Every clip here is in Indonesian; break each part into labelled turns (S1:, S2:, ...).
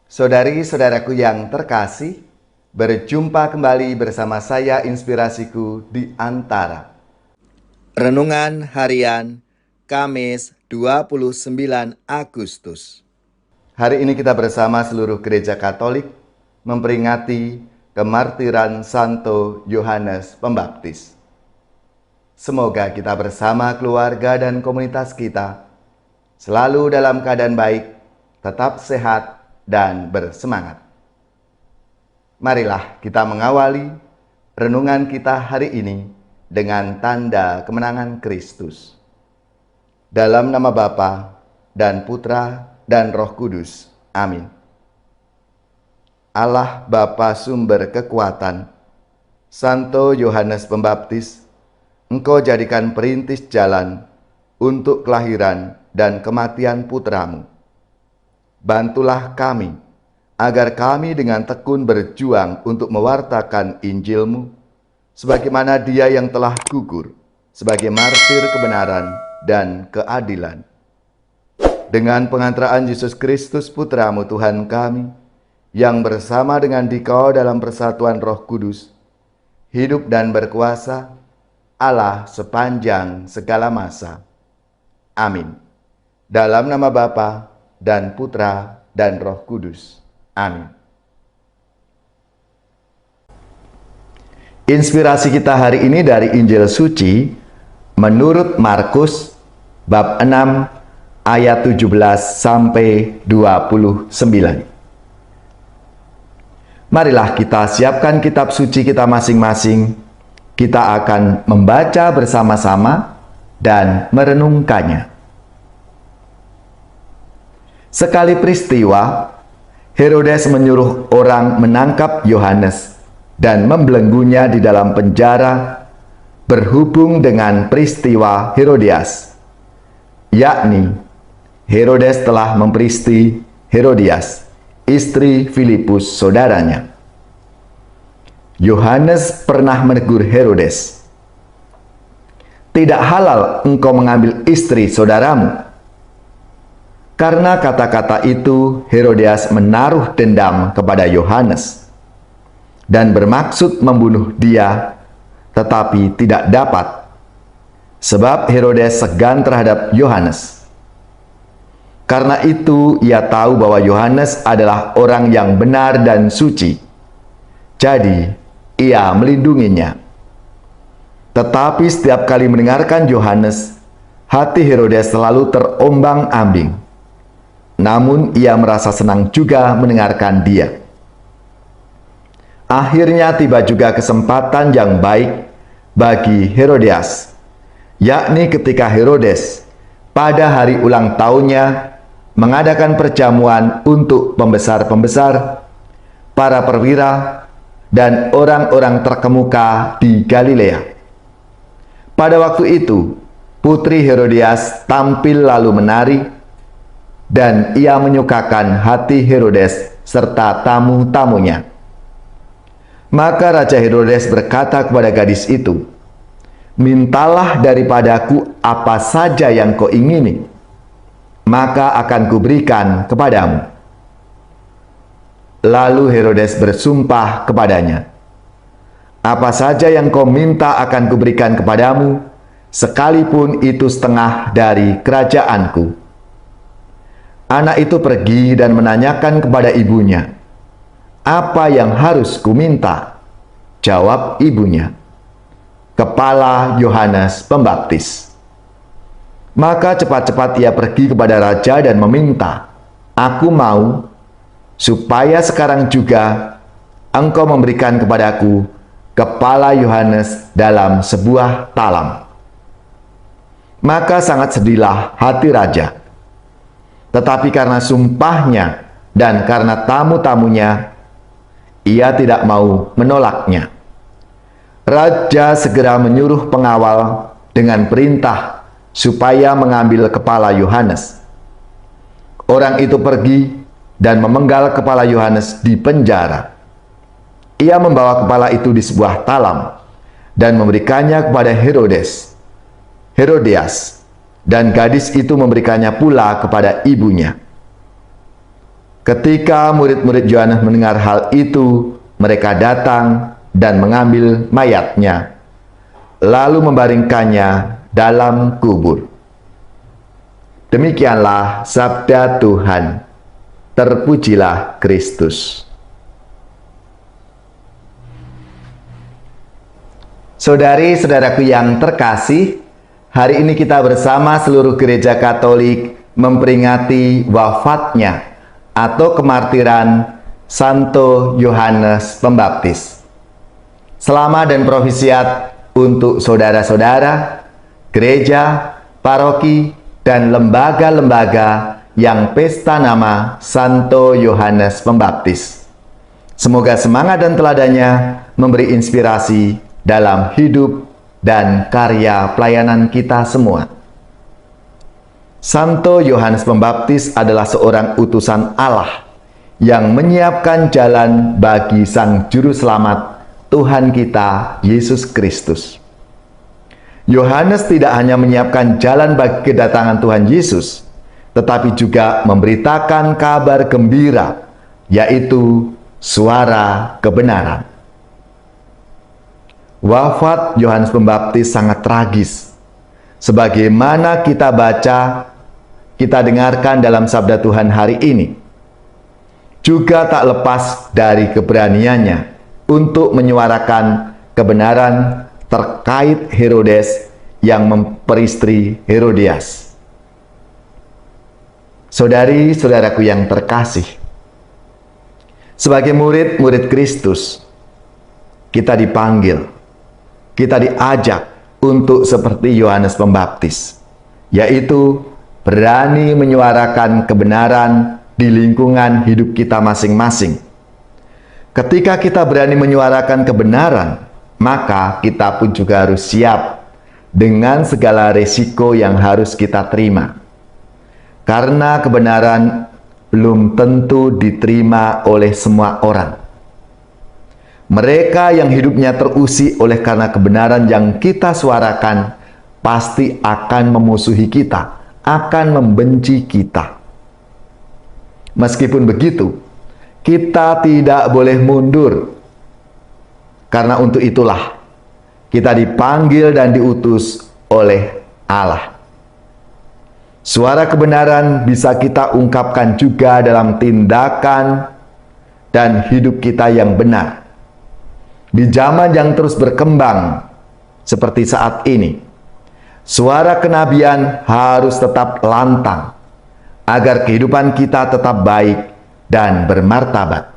S1: Saudari-saudaraku yang terkasih, berjumpa kembali bersama saya Inspirasiku di Antara. Renungan Harian Kamis 29 Agustus. Hari ini kita bersama seluruh gereja Katolik memperingati kemartiran Santo Yohanes Pembaptis. Semoga kita bersama keluarga dan komunitas kita selalu dalam keadaan baik, tetap sehat, dan bersemangat. Marilah kita mengawali renungan kita hari ini dengan tanda kemenangan Kristus. Dalam nama Bapa dan Putra dan Roh Kudus. Amin. Allah Bapa sumber kekuatan, Santo Yohanes Pembaptis, Engkau jadikan perintis jalan untuk kelahiran dan kematian putramu. Bantulah kami, agar kami dengan tekun berjuang untuk mewartakan Injil-Mu, sebagaimana Dia yang telah gugur sebagai martir kebenaran dan keadilan. Dengan pengantaraan Yesus Kristus Putra-Mu Tuhan kami, yang bersama dengan Dikau dalam persatuan Roh Kudus, hidup dan berkuasa, Allah sepanjang segala masa. Amin. Dalam nama Bapa dan Putra dan Roh Kudus. Amin. Inspirasi kita hari ini dari Injil Suci menurut Markus bab 6 ayat 17 sampai 29. Marilah kita siapkan kitab suci kita masing-masing. Kita akan membaca bersama-sama dan merenungkannya. Sekali peristiwa, Herodes menyuruh orang menangkap Yohanes dan membelenggunya di dalam penjara berhubung dengan peristiwa Herodias. Yakni, Herodes telah memperisti Herodias, istri Filipus saudaranya. Yohanes pernah menegur Herodes, "Tidak halal engkau mengambil istri saudaramu." Karena kata-kata itu, Herodias menaruh dendam kepada Yohanes dan bermaksud membunuh dia, tetapi tidak dapat, sebab Herodes segan terhadap Yohanes. Karena itu, ia tahu bahwa Yohanes adalah orang yang benar dan suci. Jadi, ia melindunginya. Tetapi setiap kali mendengarkan Yohanes, hati Herodes selalu terombang-ambing. Namun ia merasa senang juga mendengarkan dia. Akhirnya tiba juga kesempatan yang baik bagi Herodias, yakni ketika Herodes pada hari ulang tahunnya mengadakan perjamuan untuk pembesar-pembesar, para perwira, dan orang-orang terkemuka di Galilea. Pada waktu itu, putri Herodias tampil lalu menari, dan ia menyukakan hati Herodes serta tamu-tamunya. Maka Raja Herodes berkata kepada gadis itu, "Mintalah daripadaku apa saja yang kau ingini, maka akan kuberikan kepadamu." Lalu Herodes bersumpah kepadanya, "Apa saja yang kau minta akan kuberikan kepadamu, sekalipun itu setengah dari kerajaanku." Anak itu pergi dan menanyakan kepada ibunya, "Apa yang harus kuminta?" Jawab ibunya, "Kepala Yohanes Pembaptis." Maka cepat-cepat ia pergi kepada raja dan meminta, "Aku mau supaya sekarang juga engkau memberikan kepadaku kepala Yohanes dalam sebuah talam." Maka sangat sedihlah hati raja. Tetapi karena sumpahnya dan karena tamu-tamunya, ia tidak mau menolaknya. Raja segera menyuruh pengawal dengan perintah supaya mengambil kepala Yohanes. Orang itu pergi dan memenggal kepala Yohanes di penjara. Ia membawa kepala itu di sebuah talam dan memberikannya kepada Herodias, dan gadis itu memberikannya pula kepada ibunya. Ketika murid-murid Yohanes mendengar hal itu, mereka datang dan mengambil mayatnya, lalu membaringkannya dalam kubur. Demikianlah sabda Tuhan. Terpujilah Kristus. Saudari-saudaraku yang terkasih, hari ini kita bersama seluruh gereja Katolik memperingati wafatnya atau kemartiran Santo Yohanes Pembaptis. Selamat dan profisiat untuk saudara-saudara, gereja, paroki, dan lembaga-lembaga yang pesta nama Santo Yohanes Pembaptis. Semoga semangat dan teladannya memberi inspirasi dalam hidup dan karya pelayanan kita semua. Santo Yohanes Pembaptis adalah seorang utusan Allah yang menyiapkan jalan bagi Sang Juru Selamat Tuhan kita, Yesus Kristus. Yohanes tidak hanya menyiapkan jalan bagi kedatangan Tuhan Yesus, tetapi juga memberitakan kabar gembira, yaitu suara kebenaran. Wafat Yohanes Pembaptis sangat tragis. Sebagaimana kita baca, kita dengarkan dalam sabda Tuhan hari ini, juga tak lepas dari keberaniannya untuk menyuarakan kebenaran terkait Herodes yang memperistri Herodias. Saudari-saudaraku yang terkasih, sebagai murid-murid Kristus, kita dipanggil, kita diajak untuk seperti Yohanes Pembaptis, yaitu berani menyuarakan kebenaran di lingkungan hidup kita masing-masing. Ketika kita berani menyuarakan kebenaran, maka kita pun juga harus siap dengan segala resiko yang harus kita terima. Karena kebenaran belum tentu diterima oleh semua orang. Mereka yang hidupnya terusik oleh karena kebenaran yang kita suarakan pasti akan memusuhi kita, akan membenci kita. Meskipun begitu, kita tidak boleh mundur. Karena untuk itulah kita dipanggil dan diutus oleh Allah. Suara kebenaran bisa kita ungkapkan juga dalam tindakan dan hidup kita yang benar. Di zaman yang terus berkembang seperti saat ini, suara kenabian harus tetap lantang agar kehidupan kita tetap baik dan bermartabat.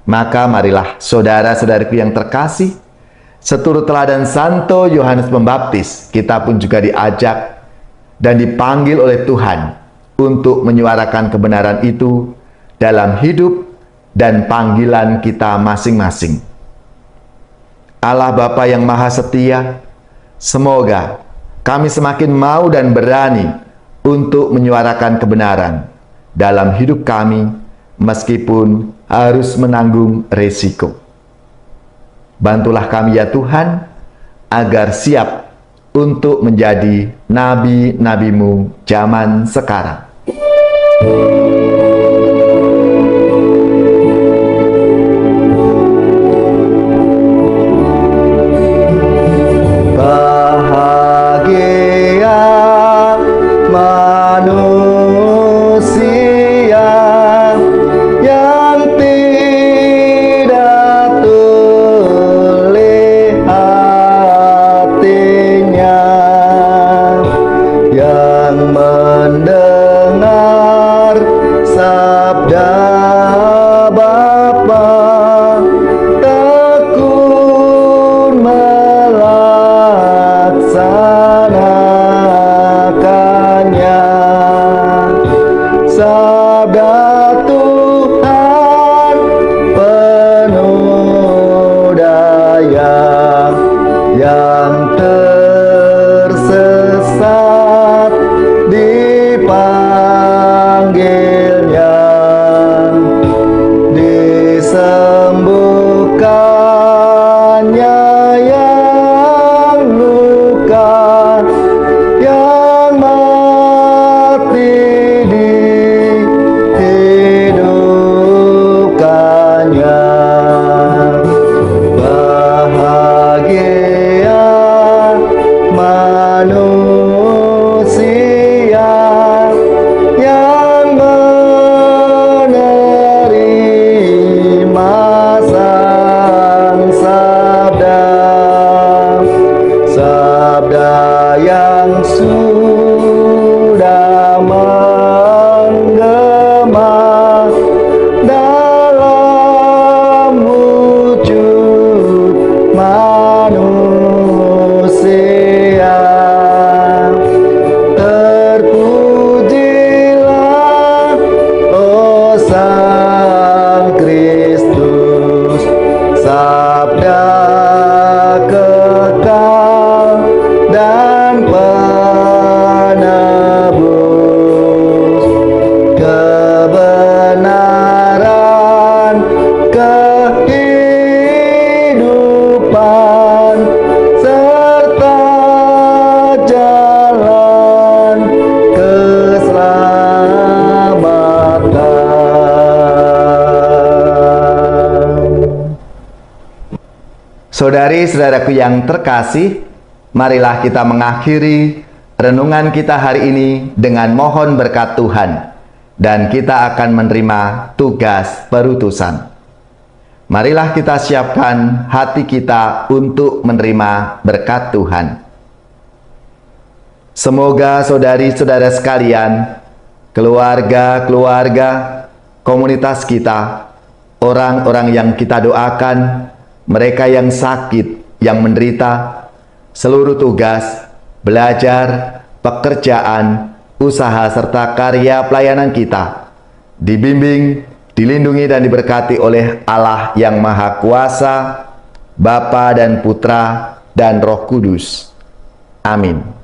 S1: Maka marilah saudara-saudariku yang terkasih, seturut teladan Santo Yohanes Pembaptis, kita pun juga diajak dan dipanggil oleh Tuhan untuk menyuarakan kebenaran itu dalam hidup dan panggilan kita masing-masing. Allah Bapa yang Maha Setia, semoga kami semakin mau dan berani untuk menyuarakan kebenaran dalam hidup kami, meskipun harus menanggung resiko. Bantulah kami ya Tuhan, agar siap untuk menjadi nabi-nabi-Mu zaman sekarang. Saudari-saudaraku yang terkasih, marilah kita mengakhiri renungan kita hari ini dengan mohon berkat Tuhan, dan kita akan menerima tugas perutusan. Marilah kita siapkan hati kita untuk menerima berkat Tuhan. Semoga saudari-saudara sekalian, keluarga-keluarga, komunitas kita, orang-orang yang kita doakan, mereka yang sakit, yang menderita, seluruh tugas, belajar, pekerjaan, usaha, serta karya pelayanan kita dibimbing, dilindungi dan diberkati oleh Allah yang Maha Kuasa, Bapa dan Putra dan Roh Kudus. Amin.